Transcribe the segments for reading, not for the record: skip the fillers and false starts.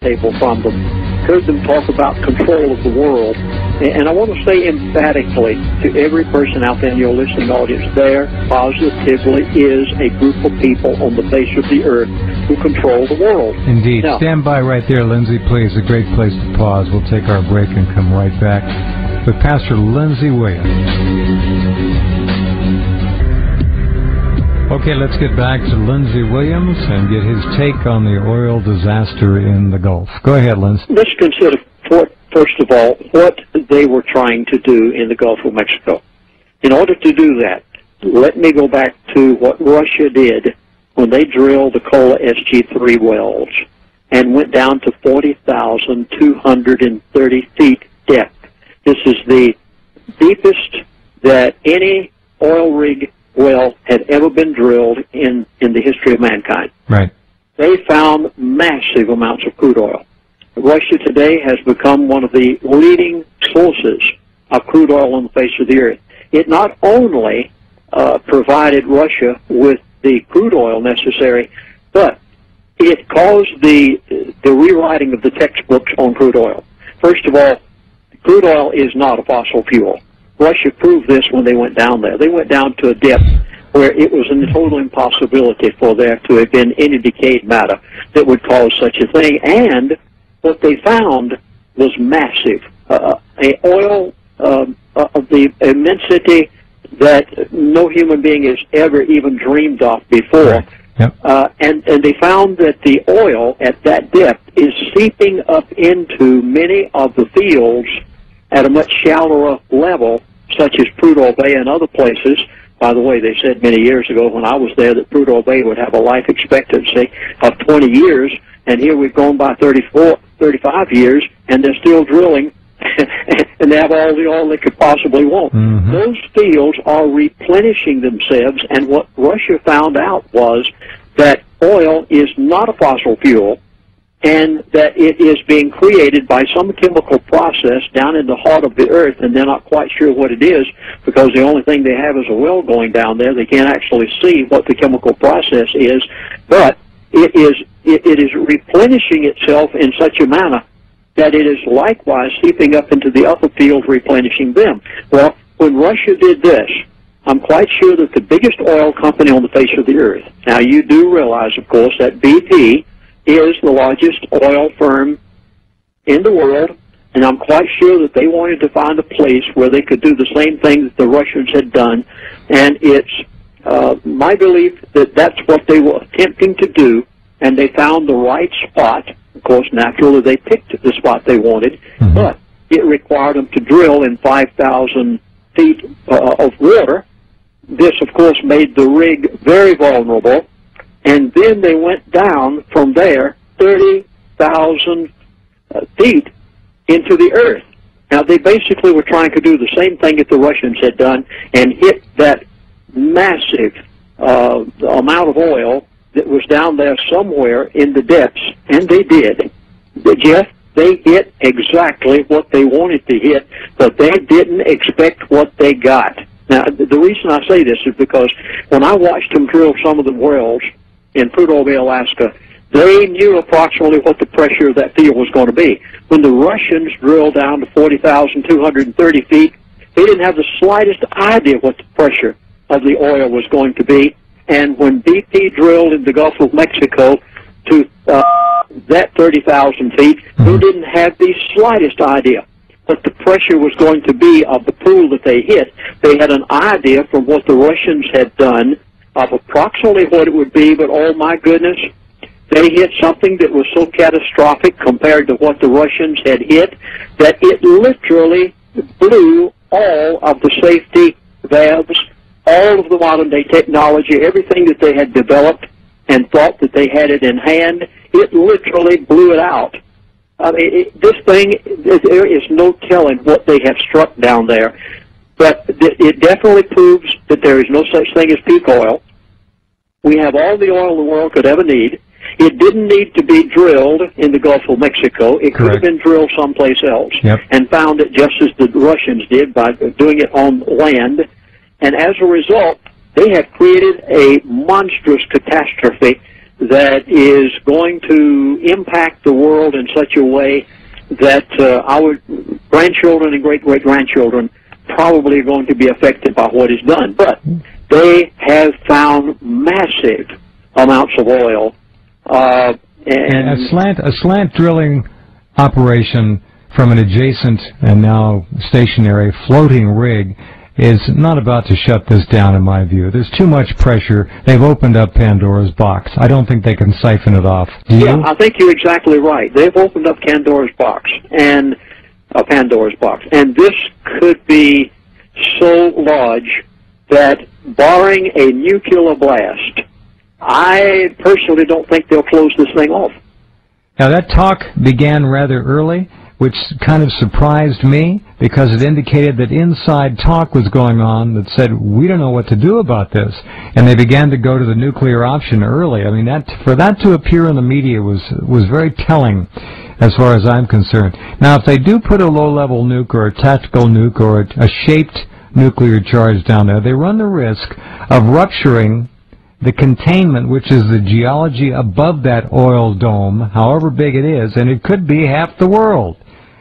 roundtable from them, heard them talk about control of the world. And I want to say emphatically to every person out there in your listening audience, there positively is a group of people on the face of the earth who control the world. Indeed. Now, stand by right there, Lindsay, please. A great place to pause. We'll take our break and come right back with Pastor Lindsay Williams. Okay, let's get back to Lindsay Williams and get his take on the oil disaster in the Gulf. Go ahead, Lindsay. Let's consider, first of all, what they were trying to do in the Gulf of Mexico. In order to do that, let me go back to what Russia did when they drilled the Kola SG-3 wells and went down to 40,230 feet depth. This is the deepest that any oil rig well had ever been drilled in the history of mankind. Right. They found massive amounts of crude oil. Russia today has become one of the leading sources of crude oil on the face of the earth. It not only provided Russia with the crude oil necessary, but it caused the rewriting of the textbooks on crude oil. First of all, crude oil is not a fossil fuel. Russia proved this when they went down there. They went down to a depth where it was a total impossibility for there to have been any decayed matter that would cause such a thing. And what they found was massive. Oil of the immensity that no human being has ever even dreamed of before. Yep. And they found that the oil at that depth is seeping up into many of the fields at a much shallower level, such as Prudhoe Bay and other places. By the way, they said many years ago when I was there that Prudhoe Bay would have a life expectancy of 20 years, and here we've gone by 35 years, and they're still drilling, and they have all the oil they could possibly want. Mm-hmm. Those fields are replenishing themselves, and what Russia found out was that oil is not a fossil fuel, and that it is being created by some chemical process down in the heart of the earth, and they're not quite sure what it is because the only thing they have is a well going down there. They can't actually see what the chemical process is, but it is replenishing itself in such a manner that it is likewise seeping up into the upper fields, replenishing them. Well, when Russia did this, I'm quite sure that the biggest oil company on the face of the earth, now you do realize, of course, that BP is the largest oil firm in the world, and I'm quite sure that they wanted to find a place where they could do the same thing that the Russians had done, and it's my belief that that's what they were attempting to do, and they found the right spot. Of course, naturally, they picked the spot they wanted, mm-hmm. but it required them to drill in 5,000 feet of water. This, of course, made the rig very vulnerable. And then they went down from there 30,000 feet into the earth. Now, they basically were trying to do the same thing that the Russians had done and hit that massive amount of oil that was down there somewhere in the depths, and they did. Jeff, they hit exactly what they wanted to hit, but they didn't expect what they got. Now, the reason I say this is because when I watched them drill some of the wells in Prudhoe Bay, Alaska, they knew approximately what the pressure of that field was going to be. When the Russians drilled down to 40,230 feet, they didn't have the slightest idea what the pressure of the oil was going to be. And when BP drilled in the Gulf of Mexico to that 30,000 feet, they didn't have the slightest idea what the pressure was going to be of the pool that they hit. They had an idea from what the Russians had done of approximately what it would be, but oh my goodness, they hit something that was so catastrophic compared to what the Russians had hit that it literally blew all of the safety valves, all of the modern day technology, everything that they had developed and thought that they had it in hand, it literally blew it out. I mean, this thing, there is no telling what they have struck down there, but it definitely proves that there is no such thing as peak oil. We have all the oil the world could ever need. It didn't need to be drilled in the Gulf of Mexico. It could have been drilled someplace else and found it just as the Russians did by doing it on land. And as a result, they have created a monstrous catastrophe that is going to impact the world in such a way that our grandchildren and great-great-grandchildren probably are going to be affected by what is done. But they have found massive amounts of oil. And a slant drilling operation from an adjacent and now stationary floating rig is not about to shut this down, in my view. There's too much pressure. They've opened up Pandora's box. I don't think they can siphon it off. Do you? Yeah, I think you're exactly right. They've opened up Pandora's box, and this could be so large that, barring a nuclear blast, I personally don't think they'll close this thing off. Now, that talk began rather early, which kind of surprised me, because it indicated that inside talk was going on that said, we don't know what to do about this. And they began to go to the nuclear option early. I mean, for that to appear in the media was very telling, as far as I'm concerned. Now, if they do put a low-level nuke or a tactical nuke or a shaped nuclear charge down there, they run the risk of rupturing the containment, which is the geology above that oil dome, however big it is, and it could be half the world.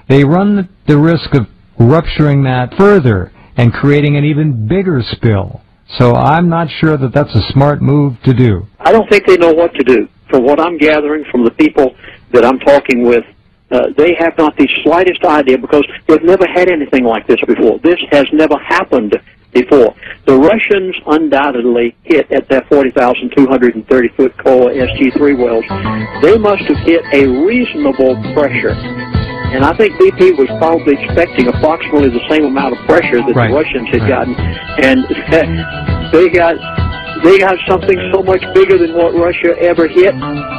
They run the risk of rupturing that further and creating an even bigger spill. So I'm not sure that that's a smart move to do. I don't think they know what to do. From what I'm gathering from the people that I'm talking with, they have not the slightest idea, because they've never had anything like this before. This has never happened before. The Russians undoubtedly hit at their 40,230-foot core SG3 wells. They must have hit a reasonable pressure. And I think BP was probably expecting approximately the same amount of pressure that the Russians had gotten. And they got something so much bigger than what Russia ever hit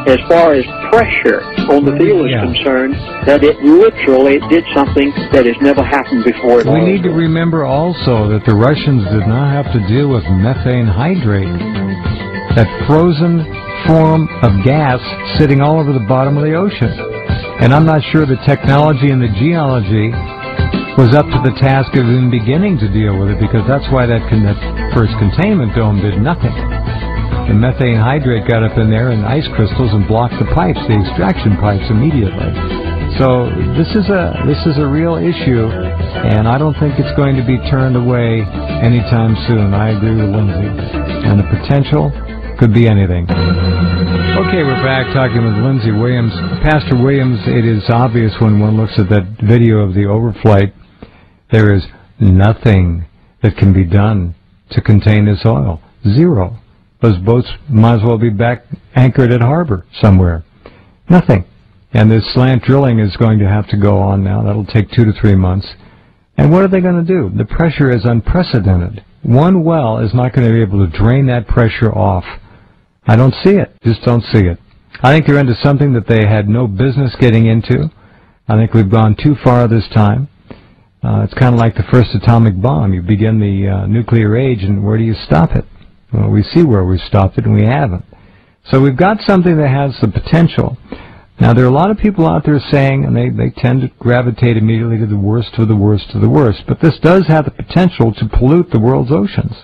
as far as pressure on the field is concerned, that it literally did something that has never happened before. We need to remember also that the Russians did not have to deal with methane hydrate, that frozen form of gas sitting all over the bottom of the ocean. And I'm not sure the technology and the geology was up to the task of even beginning to deal with it, because that's why that first containment dome did nothing. The methane hydrate got up in there and ice crystals and blocked the pipes, the extraction pipes, immediately. So this is a real issue, and I don't think it's going to be turned away anytime soon. I agree with Lindsay. And the potential could be anything. Okay, we're back talking with Lindsay Williams. Pastor Williams, it is obvious when one looks at that video of the overflight, there is nothing that can be done to contain this oil. Zero. Those boats might as well be back anchored at harbor somewhere. Nothing. And this slant drilling is going to have to go on now. That'll take 2 to 3 months. And what are they going to do? The pressure is unprecedented. One well is not going to be able to drain that pressure off. I don't see it. Just don't see it. I think they're into something that they had no business getting into. I think we've gone too far this time. It's kind of like the first atomic bomb. You begin the nuclear age, and where do you stop it? Well, we see where we've stopped it, and we haven't. So we've got something that has the potential. Now, there are a lot of people out there saying, and they tend to gravitate immediately to the worst of the worst of the worst, but this does have the potential to pollute the world's oceans,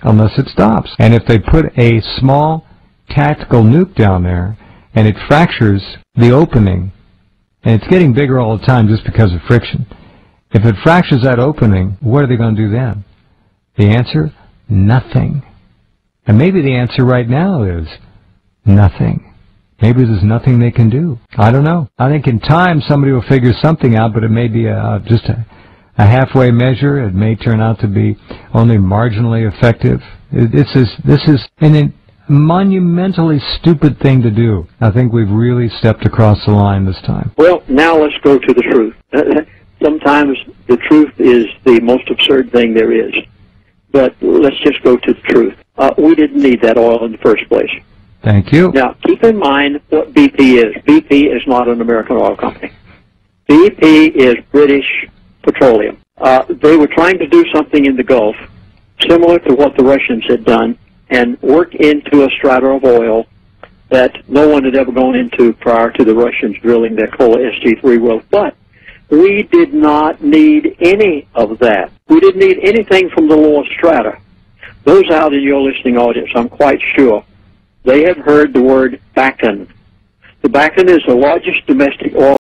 unless it stops. And if they put a small tactical nuke down there, and it fractures the opening, and it's getting bigger all the time just because of friction. If it fractures that opening, what are they going to do then? The answer? Nothing. And maybe the answer right now is nothing. Maybe there's nothing they can do. I don't know. I think in time somebody will figure something out, but it may be just a halfway measure. It may turn out to be only marginally effective. This is an monumentally stupid thing to do. I think we've really stepped across the line this time. Well, now let's go to the truth. Sometimes the truth is the most absurd thing there is. But let's just go to the truth. We didn't need that oil in the first place. Thank you. Now, keep in mind what BP is. BP is not an American oil company. BP is British Petroleum. They were trying to do something in the Gulf, similar to what the Russians had done, and work into a strata of oil that no one had ever gone into prior to the Russians drilling their Kola SG3 well. But we did not need any of that. We didn't need anything from the lower strata. Those out in your listening audience, I'm quite sure they have heard the word Bakken. The Bakken is the largest domestic oil